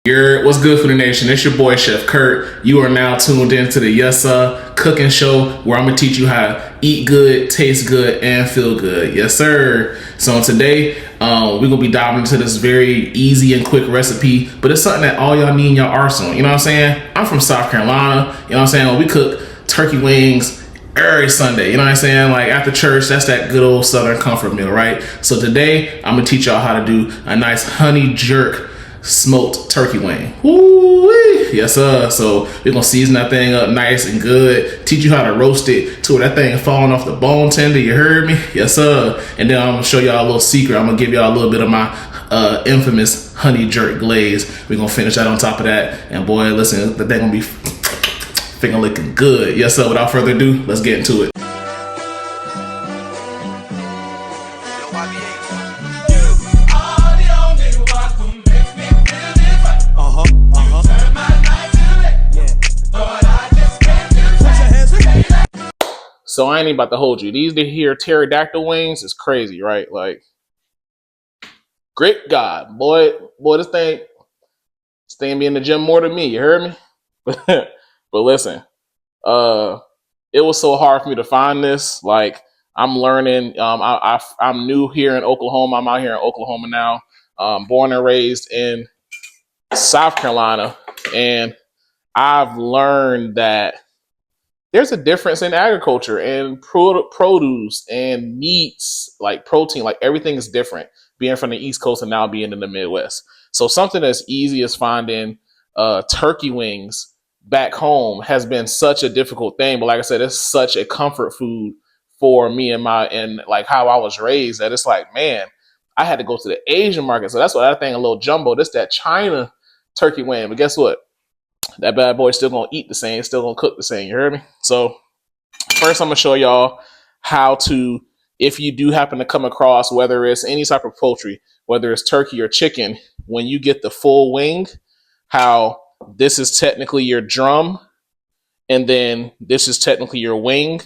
What's good for the nation? It's your boy Chef Kurt. You are now tuned into the Yes Sir Cooking Show, where I'm gonna teach you how to eat good, taste good, and feel good. Yes, sir. So today, we're gonna be diving into this very easy and quick recipe, but it's something that all y'all need in your arsenal. You know what I'm saying? I'm from South Carolina. You know what I'm saying? We cook turkey wings every Sunday. You know what I'm saying? Like after church, that's that good old Southern comfort meal, right? So today, I'm gonna teach y'all how to do a nice honey jerk smoked turkey wing. Woo-wee. Yes, sir. So we're gonna season that thing up nice and good. Teach you how to roast it to where that thing falling off the bone tender. You heard me? Yes, sir. And then I'm gonna show y'all a little secret. I'm gonna give y'all a little bit of my infamous honey jerk glaze. We're gonna finish that on top of that. And boy, listen, the thing gonna be finger looking good. Yes, sir. Without further ado, let's get into it. So I ain't even about to hold you. These here pterodactyl wings is crazy, right? Like, great God, boy, this thing be in the gym more than me. You heard me? But listen, it was so hard for me to find this. Like, I'm learning. I'm new here in Oklahoma. I'm out here in Oklahoma now. Born and raised in South Carolina, and I've learned that there's a difference in agriculture and produce and meats, like protein, like everything is different being from the East Coast and now being in the Midwest. So something as easy as finding turkey wings back home has been such a difficult thing. But like I said, it's such a comfort food for me and like how I was raised that it's like, man, I had to go to the Asian market. So that's why that thing a little jumbo. This that China turkey wing. But guess what? That bad boy's still gonna eat the same, still gonna cook the same. You heard me? So first, I'm gonna show y'all how to, if you do happen to come across, whether it's any type of poultry, whether it's turkey or chicken, when you get the full wing, how this is technically your drum, and then this is technically your wing.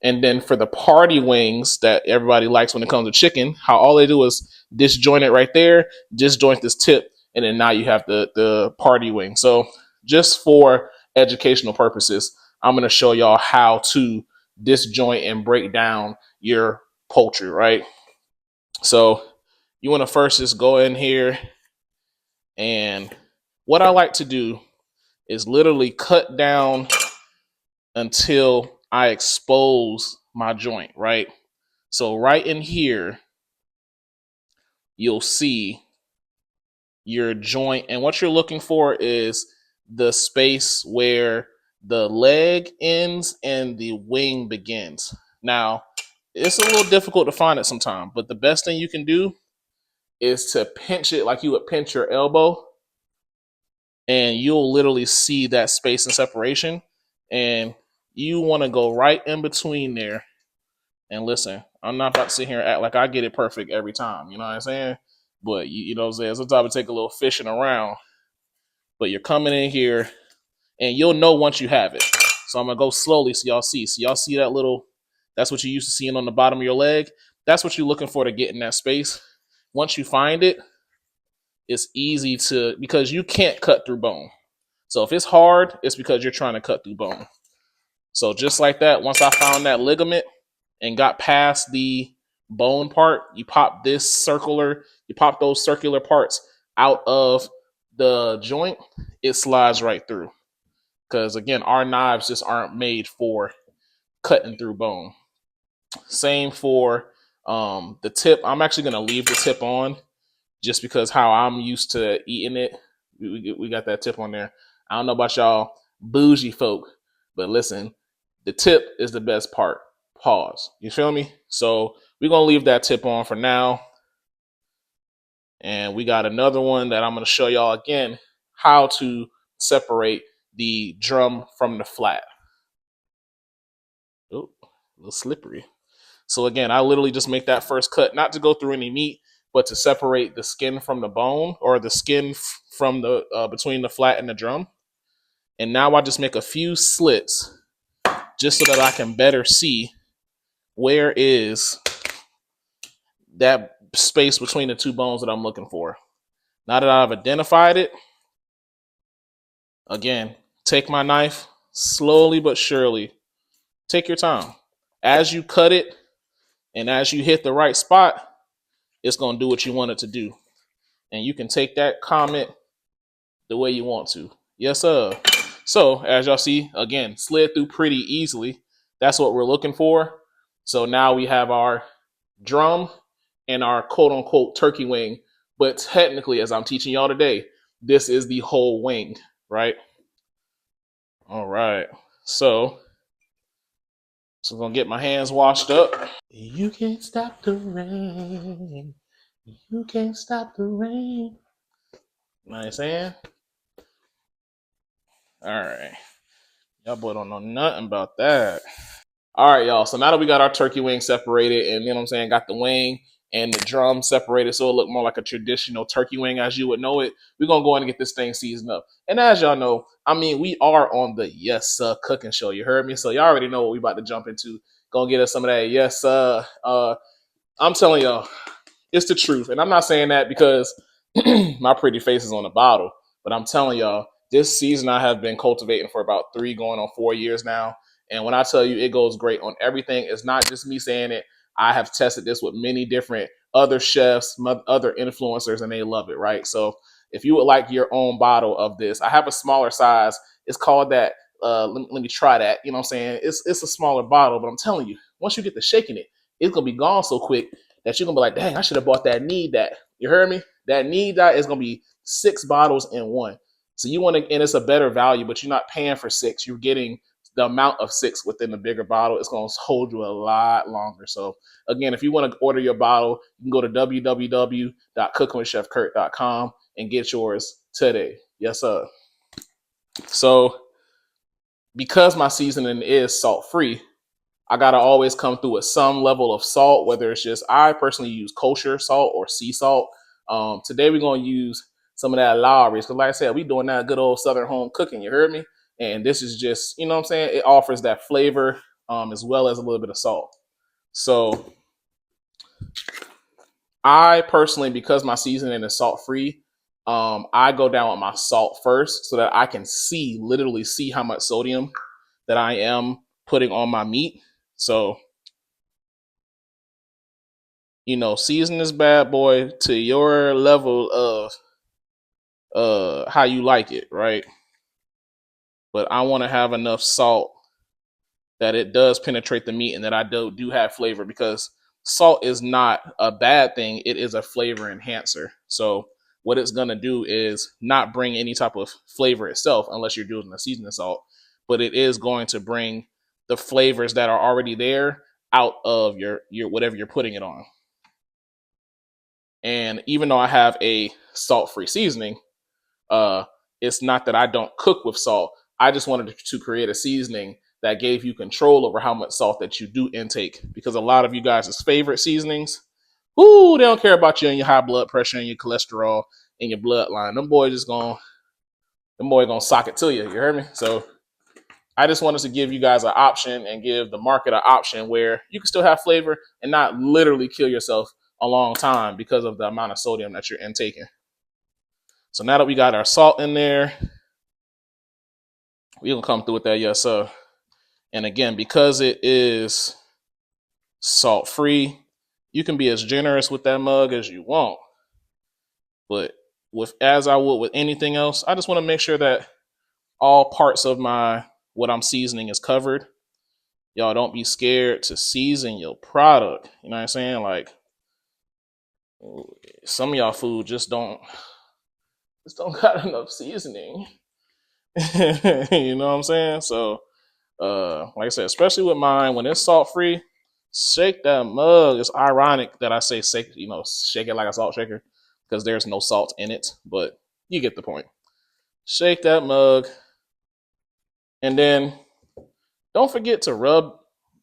And then for the party wings that everybody likes when it comes to chicken, how all they do is disjoint it right there, disjoint this tip, and then now you have the party wing. So just for educational purposes, I'm going to show y'all how to disjoint and break down your poultry, right? So you want to first just go in here, and what I like to do is literally cut down until I expose my joint, right? So right in here, you'll see your joint, and what you're looking for is the space where the leg ends and the wing begins. Now, it's a little difficult to find it sometimes, but the best thing you can do is to pinch it like you would pinch your elbow, and you'll literally see that space and separation. And you want to go right in between there. And listen, I'm not about to sit here and act like I get it perfect every time. You know what I'm saying? But you know what I'm saying? Sometimes it take a little fishing around. But you're coming in here, and you'll know once you have it. So I'm gonna go slowly so y'all see. So y'all see that little, that's what you're used to seeing on the bottom of your leg. That's what you're looking for to get in that space. Once you find it, it's easy to, because you can't cut through bone. So if it's hard, it's because you're trying to cut through bone. So just like that, once I found that ligament and got past the bone part, you pop those circular parts out of the joint, it slides right through. Because again, our knives just aren't made for cutting through bone. Same for the tip. I'm actually going to leave the tip on just because how I'm used to eating it. We got that tip on there. I don't know about y'all bougie folk, but listen, the tip is the best part. Pause. You feel me? So we're going to leave that tip on for now. And we got another one that I'm going to show y'all again how to separate the drum from the flat. Oh, a little slippery. So again, I literally just make that first cut, not to go through any meat, but to separate the skin from the bone, or the skin from the between the flat and the drum. And now I just make a few slits just so that I can better see where is that space between the two bones that I'm looking for. Now that I've identified it, Again, take my knife slowly but surely. Take your time. As you cut it and as you hit the right spot, it's going to do what you want it to do. And you can take that comment the way you want to. Yes, sir. So, as y'all see, again, slid through pretty easily. That's what we're looking for. So now we have our drum and our quote unquote turkey wing. But technically, as I'm teaching y'all today, this is the whole wing, right? All right. So I'm gonna get my hands washed up. You can't stop the rain. You can't stop the rain. You know what I'm saying? All right. Y'all boy don't know nothing about that. All right, y'all. So now that we got our turkey wing separated and, you know what I'm saying, got the wing and the drum separated so it look more like a traditional turkey wing as you would know it, we're going to go in and get this thing seasoned up. And as y'all know, I mean, we are on the Yes Sir cooking show. You heard me? So y'all already know what we about to jump into. Gonna get us some of that Yes Sir. I'm telling y'all, it's the truth. And I'm not saying that because my pretty face is on the bottle, but I'm telling y'all, this season I have been cultivating for about 3 going on 4 years now. And when I tell you it goes great on everything, it's not just me saying it. I have tested this with many different other chefs, other influencers, and they love it, right? So if you would like your own bottle of this, I have a smaller size. It's called that. Let me try that. You know what I'm saying? It's a smaller bottle, but I'm telling you, once you get to shaking it, it's gonna be gone so quick that you're gonna be like, dang, I should have bought that need that. You heard me? That need that is gonna be 6 bottles in one. So you want to, and it's a better value, but you're not paying for 6. You're getting the amount of 6 within the bigger bottle. It's gonna hold you a lot longer. So again, if you want to order your bottle, you can go to www.cookingwithchefkurt.com and get yours today. Yes, sir. So because my seasoning is salt free, I gotta always come through with some level of salt, whether it's just I personally use kosher salt or sea salt. Today we're gonna use some of that Lowry's because, like I said, we doing that good old Southern home cooking. You heard me? And this is just, you know what I'm saying? It offers that flavor as well as a little bit of salt. So I personally, because my seasoning is salt free, I go down with my salt first so that I can literally see how much sodium that I am putting on my meat. So season this bad boy to your level of how you like it, right? But I want to have enough salt that it does penetrate the meat and that I do have flavor, because salt is not a bad thing. It is a flavor enhancer. So what it's going to do is not bring any type of flavor itself unless you're using a seasoning salt, but it is going to bring the flavors that are already there out of your whatever you're putting it on. And even though I have a salt-free seasoning, uh, it's not that I don't cook with salt. I just wanted to create a seasoning that gave you control over how much salt that you do intake. Because a lot of you guys' favorite seasonings, ooh, they don't care about you and your high blood pressure and your cholesterol and your bloodline. Them boys gonna sock it to you. You heard me? So I just wanted to give you guys an option and give the market an option where you can still have flavor and not literally kill yourself a long time because of the amount of sodium that you're intaking. So now that we got our salt in there, we gonna come through with that, yes sir. And again, because it is salt free, you can be as generous with that mug as you want. But with as I would with anything else, I just want to make sure that all parts of my what I'm seasoning is covered. Y'all don't be scared to season your product. You know what I'm saying? Like some of y'all food just don't got enough seasoning. You know what I'm saying? So like I said, especially with mine, when it's salt free, shake that mug. It's ironic that I say shake it like a salt shaker because there's no salt in it, but you get the point. Shake that mug, and then don't forget to rub.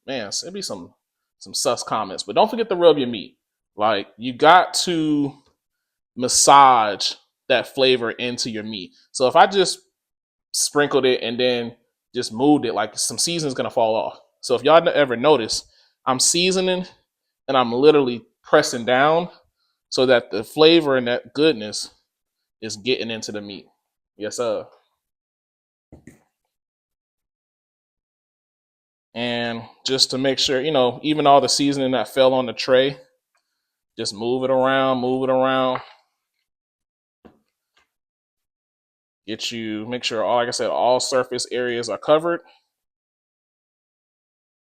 Man, it'd be some sus comments, but don't forget to rub your meat. Like you got to massage that flavor into your meat. So if I just sprinkled it and then just moved it, like some seasoning's gonna fall off. So if y'all ever notice, I'm seasoning and I'm literally pressing down so that the flavor and that goodness is getting into the meat. Yes, sir. And just to make sure, even all the seasoning that fell on the tray, just move it around, move it around. Make sure, like I said, all surface areas are covered.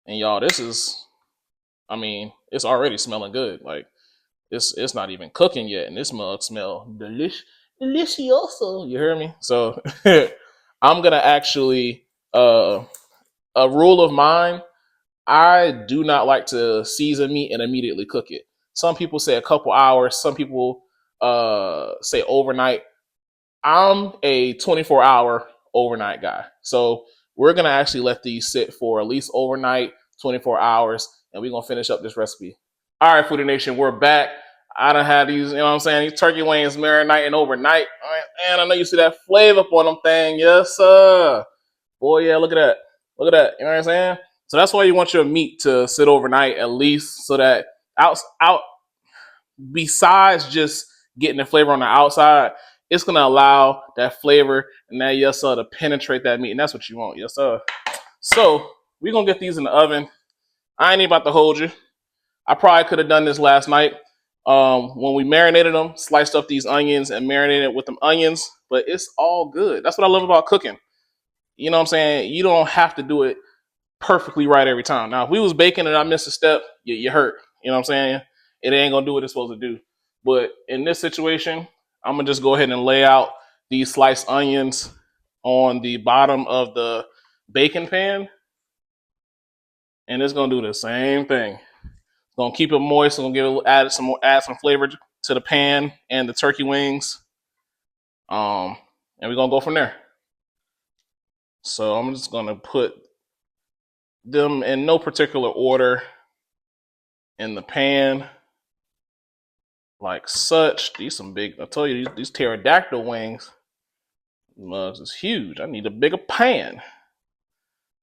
And y'all, it's already smelling good. Like it's not even cooking yet, and this mug smell delicioso. You hear me? So I'm gonna actually a rule of mine. I do not like to season meat and immediately cook it. Some people say a couple hours. Some people say overnight. I'm a 24-hour overnight guy. So we're going to actually let these sit for at least overnight, 24 hours, and we're going to finish up this recipe. All right, Foodie Nation, we're back. I done had these, these turkey wings marinating overnight. All right, and I know you see that flavor up on them thing. Yes, sir. Boy, yeah, look at that. Look at that. You know what I'm saying? So that's why you want your meat to sit overnight at least, so that out besides just getting the flavor on the outside, it's gonna allow that flavor and that yes sir to penetrate that meat, and that's what you want, yes sir. So we're gonna get these in the oven. I ain't even about to hold you. I probably could have done this last night. When we marinated them, sliced up these onions and marinated with them onions, but it's all good. That's what I love about cooking. You know what I'm saying? You don't have to do it perfectly right every time. Now, if we was baking and I missed a step, you hurt. You know what I'm saying? It ain't gonna do what it's supposed to do. But in this situation, I'm gonna just go ahead and lay out these sliced onions on the bottom of the baking pan, and it's gonna do the same thing. It's gonna keep it moist. It's gonna add some flavor to the pan and the turkey wings. And we're gonna go from there. So I'm just gonna put them in no particular order in the pan, like such. These some big. I told you these pterodactyl wings. Mugs is huge. I need a bigger pan.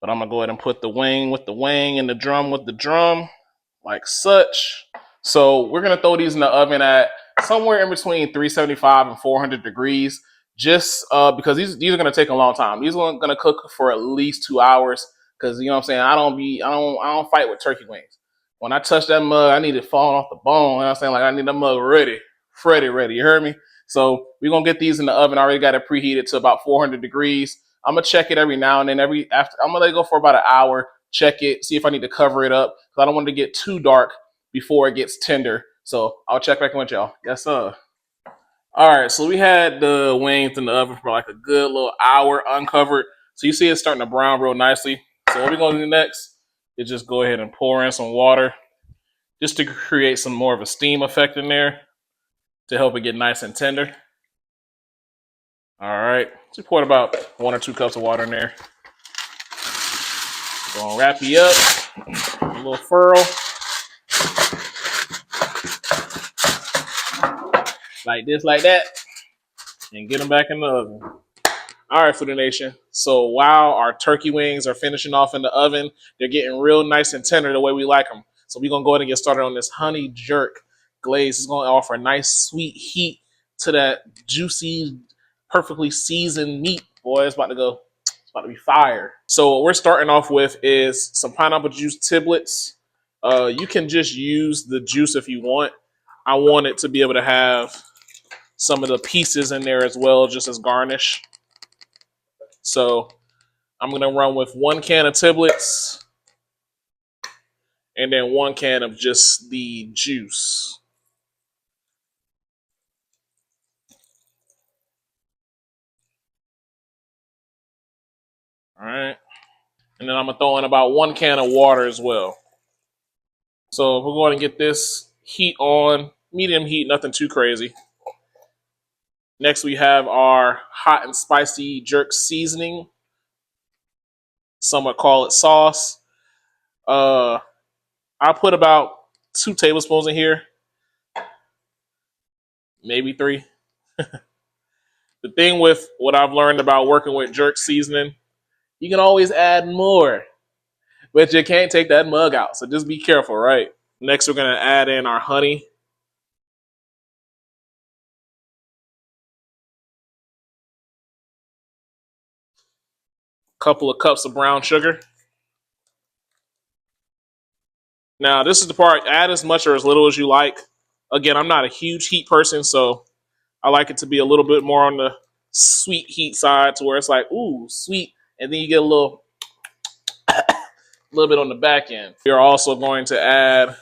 But I'm gonna go ahead and put the wing with the wing and the drum with the drum, like such. So we're gonna throw these in the oven at somewhere in between 375 and 400 degrees, just because these are gonna take a long time. These are gonna cook for at least 2 hours, because you know what I'm saying. I don't fight with turkey wings. When I touch that mug, I need it falling off the bone. You know what I'm saying? Like I need that mug ready, ready. You heard me? So we're gonna get these in the oven. I already got it preheated to about 400 degrees. I'm gonna check it every now and then. I'm gonna let it go for about an hour. Check it, see if I need to cover it up, because I don't want it to get too dark before it gets tender. So I'll check back in with y'all. Yes, sir. All right, so we had the wings in the oven for like a good little hour uncovered. So you see it's starting to brown real nicely. So what we're gonna do next is just go ahead and pour in some water, just to create some more of a steam effect in there to help it get nice and tender. All right, so we poured about 1 or 2 cups of water in there. Gonna wrap you up, a little furrow, like this, like that, and get them back in the oven. All right, Foodie Nation. So while our turkey wings are finishing off in the oven, they're getting real nice and tender the way we like them. So we're going to go ahead and get started on this honey jerk glaze. It's going to offer a nice sweet heat to that juicy, perfectly seasoned meat. Boy, it's about to go. It's about to be fire. So what we're starting off with is some pineapple juice tablets. You can just use the juice if you want. I want it to be able to have some of the pieces in there as well, just as garnish. So I'm going to run with 1 can of tablets and then 1 can of just the juice. All right. And then I'm going to throw in about 1 can of water as well. So we're going to get this heat on, medium heat, nothing too crazy. Next, we have our hot and spicy jerk seasoning. Some would call it sauce. I put about 2 tablespoons in here, maybe 3. The thing with what I've learned about working with jerk seasoning, you can always add more, but you can't take that mug out. So just be careful, right? Next, we're going to add in our honey. A couple of cups of brown sugar. Now, this is the part, add as much or as little as you like. Again, I'm not a huge heat person, so I like it to be a little bit more on the sweet heat side to where it's like, ooh, sweet. And then you get a little bit on the back end. We are also going to add a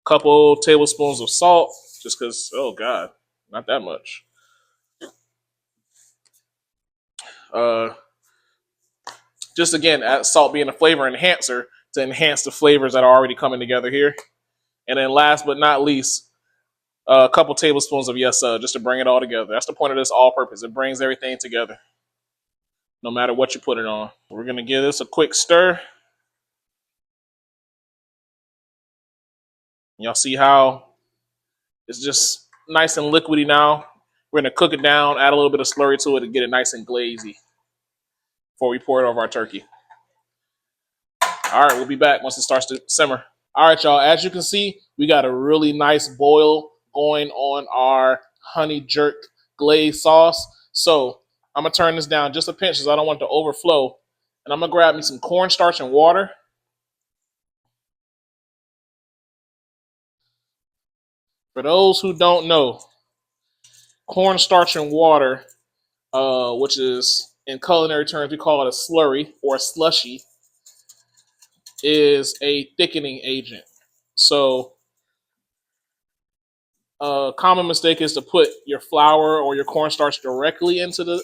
couple tablespoons of salt, just because, oh God, not that much. Uh, just again, add salt being a flavor enhancer to enhance the flavors that are already coming together here. And then last but not least, a couple tablespoons of yes, just to bring it all together. That's the point of this all-purpose. It brings everything together, no matter what you put it on. We're gonna give this a quick stir. Y'all see how it's just nice and liquidy now. We're gonna cook it down, add a little bit of slurry to it, and get it nice and glazy before we pour it over our turkey. All right, we'll be back once it starts to simmer. All right, y'all. As you can see, we got a really nice boil going on our honey jerk glaze sauce. So I'm gonna turn this down just a pinch because I don't want it to overflow. And I'm gonna grab me some cornstarch and water. For those who don't know, cornstarch and water, which is in culinary terms we call it a slurry or a slushy, is a thickening agent. So a common mistake is to put your flour or your cornstarch directly into the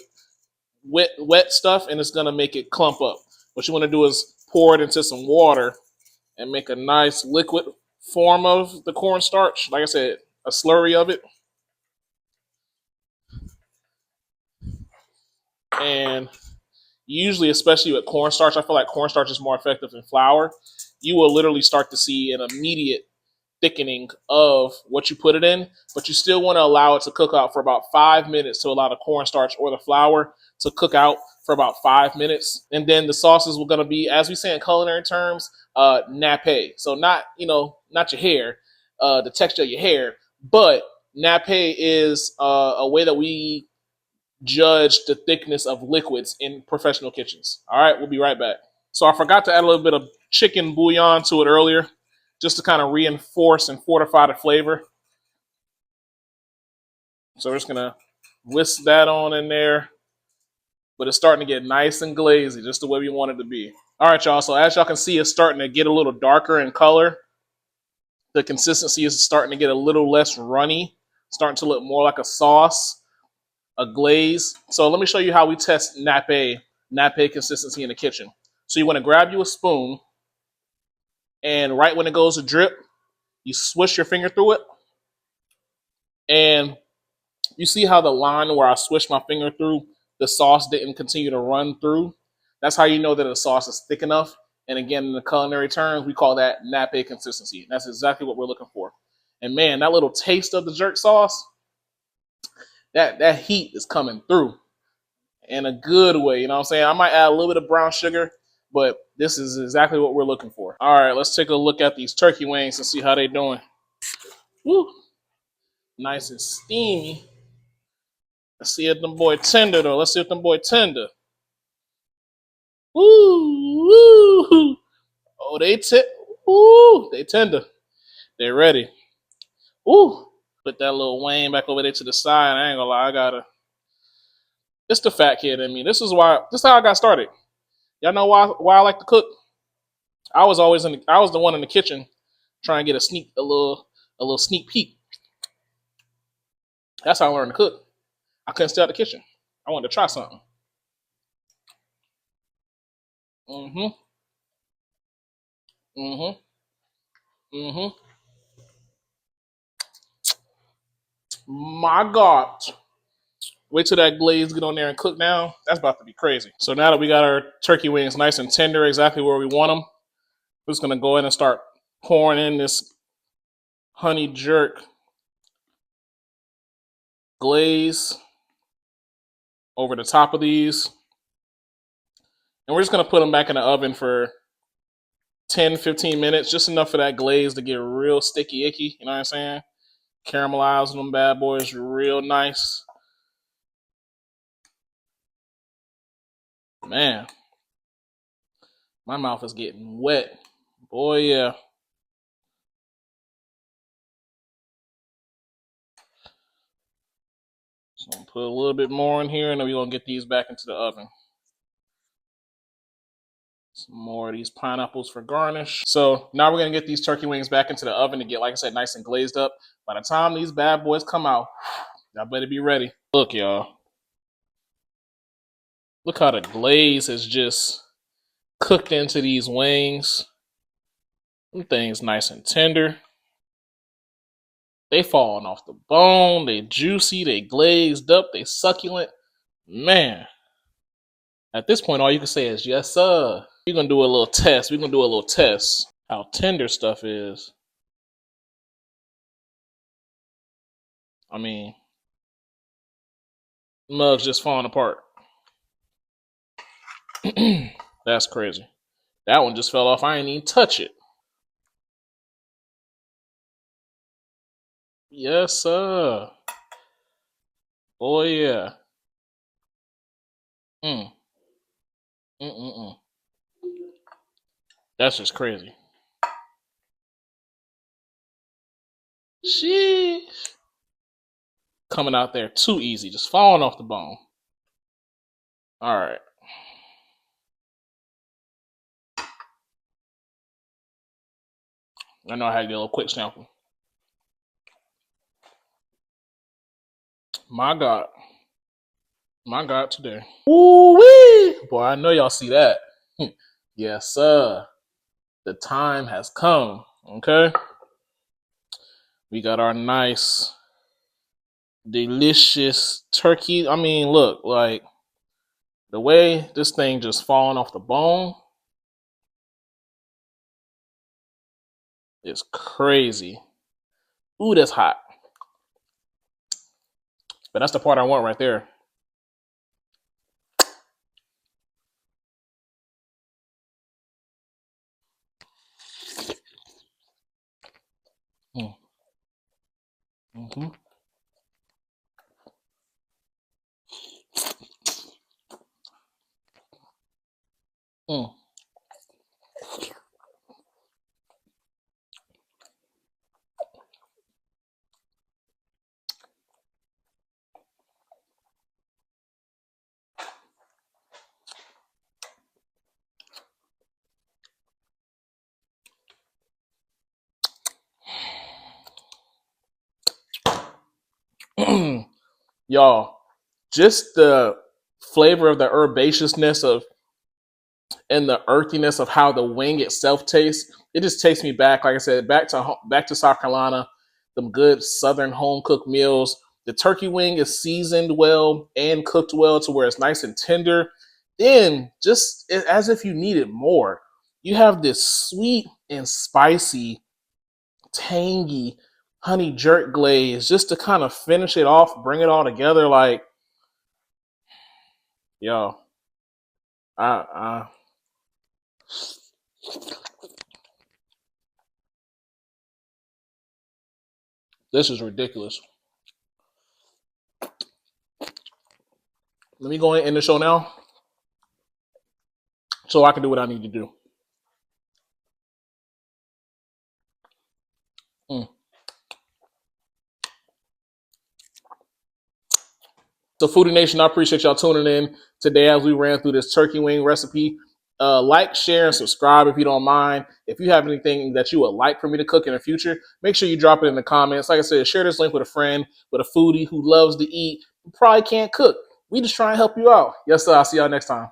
wet stuff, and it's gonna make it clump up. What you want to do is pour it into some water and make a nice liquid form of the cornstarch. Like I said, a slurry of it. And usually, especially with cornstarch, I feel like cornstarch is more effective than flour. You will literally start to see an immediate thickening of what you put it in, but you still want to allow it to cook out for about 5 minutes to allow the cornstarch or the flour to cook out for about 5 minutes. And then the sauces were going to be, as we say in culinary terms, nappe. So not, not your hair, the texture of your hair, but nappe is a way that we judge the thickness of liquids in professional kitchens. All right, we'll be right back. So I forgot to add a little bit of chicken bouillon to it earlier, just to kind of reinforce and fortify the flavor. So we're just gonna whisk that on in there, but it's starting to get nice and glazy, just the way we want it to be. All right, y'all. So as y'all can see, it's starting to get a little darker in color. The consistency is starting to get a little less runny, starting to look more like a sauce, a glaze. So let me show you how we test nappe consistency in the kitchen. So you want to grab you a spoon, and right when it goes to drip, you swish your finger through it, and you see how the line where I swished my finger through, the sauce didn't continue to run through? That's how you know that the sauce is thick enough. And again, in the culinary terms, we call that nappe consistency. That's exactly what we're looking for. And man, that little taste of the jerk sauce, that heat is coming through in a good way. You know what I'm saying? I might add a little bit of brown sugar, but this is exactly what we're looking for. All right, let's take a look at these turkey wings and see how they doing. Woo, nice and steamy. Let's see if them boy tender though. Let's see if them boy tender. Woo, woo. Oh, they tender. They ready. Woo. Put that little Wayne back over there to the side. I ain't gonna lie, it's the fat kid in me. This is how I got started. Y'all know why I like to cook? I was the one in the kitchen trying to get a little sneak peek. That's how I learned to cook. I couldn't stay out the kitchen. I wanted to try something. Mm-hmm. Mm-hmm. Mm-hmm. My God. Wait till that glaze get on there and cook down. That's about to be crazy. So now that we got our turkey wings nice and tender, exactly where we want them, we're just gonna go in and start pouring in this honey jerk glaze over the top of these. And we're just gonna put them back in the oven for 10, 15 minutes, just enough for that glaze to get real sticky icky. You know what I'm saying? Caramelize them bad boys real nice. Man, my mouth is getting wet. Boy, yeah. So put a little bit more in here, and then we're gonna get these back into the oven. Some more of these pineapples for garnish. So now we're gonna get these turkey wings back into the oven to get, like I said, nice and glazed up. By the time these bad boys come out, y'all better be ready. Look, y'all. Look how the glaze is just cooked into these wings. Them things nice and tender. They falling off the bone. They juicy. They glazed up. They succulent. Man. At this point, all you can say is, yes, sir. We're going to do a little test. We're going to do a little test. How tender stuff is. I mean, mug's just falling apart. That's crazy. That one just fell off. I ain't even touch it. Yes, sir. Oh, yeah. Mm. Mm-mm-mm. That's just crazy. Sheesh. Coming out there too easy. Just falling off the bone. All right. I know I had to get a little quick sample. My God. My God today. Woo-wee! Boy, I know y'all see that. Yes, sir. The time has come. Okay? We got our nice, delicious turkey. I mean, look, like, the way this thing just falling off the bone is crazy. Ooh, that's hot. But that's the part I want right there. Mm. Mm-hmm. Mm. Y'all, just the flavor of the herbaceousness of and the earthiness of how the wing itself tastes, it just takes me back, like I said, back to South Carolina, them good Southern home cooked meals. The turkey wing is seasoned well and cooked well to where it's nice and tender. Then, just as if you needed more, you have this sweet and spicy, tangy honey jerk glaze just to kind of finish it off, bring it all together. Like, yo, I this is ridiculous. Let me go ahead and end the show now so I can do what I need to do. Mm. So, Foodie Nation, I appreciate y'all tuning in today as we ran through this turkey wing recipe. Like, share, and subscribe if you don't mind. If you have anything that you would like for me to cook in the future, make sure you drop it in the comments. Like I said, share this link with a friend, with a foodie who loves to eat, who probably can't cook. We just try and help you out. Yes, sir. I'll see y'all next time.